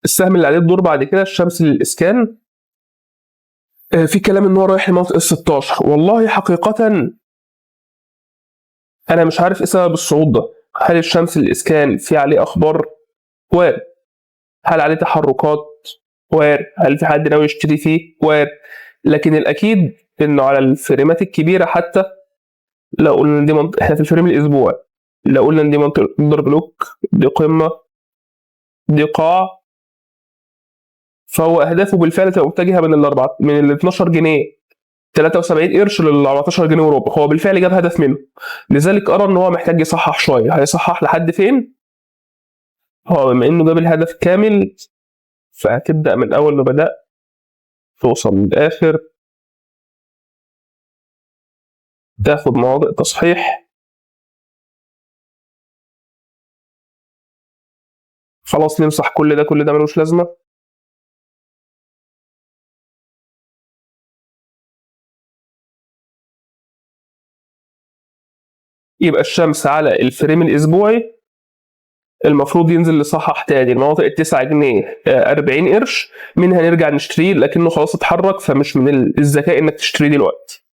السهم اللي عليه الدور بعد كده الشمس للإسكان. في كلام إن هو رايح لمنطقة 16. والله حقيقة أنا مش عارف إيه سبب الصعود ده. هل الشمس للإسكان في عليه أخبار؟ وارد. هل عليه تحركات؟ وارد. هل في حد ناوي يشتري فيه؟ وارد. لكن الأكيد إنه على الفريمات الكبيرة حتى، لو قلنا إن دي منطقة، إحنا في الفريم الأسبوع، لو قلنا إن دي منطقة أوردر بلوك، دي قمة، دي قاع، فهو أهدافه بالفعل تبقى متجهة من ال 12 جنيه 73 قرش لل 14 جنيه وربع. هو بالفعل جاب هدف منه، لذلك أرى إن هو محتاج يصحح شوية. هيصحح لحد فين؟ هو بما إنه جاب الهدف كامل فهتبدأ من أول ما بدأ توصل للآخر، تاخد مواضع تصحيح. خلاص نمسح كل ده، كل ده ملوش لازمة. يبقى الشمس على الفريم الأسبوعي المفروض ينزل لصحح تاني المناطق 9 جنيه 40 قرش، منها نرجع نشتريه، لكنه خلاص اتحرك فمش من الذكاء انك تشتريه دلوقتي.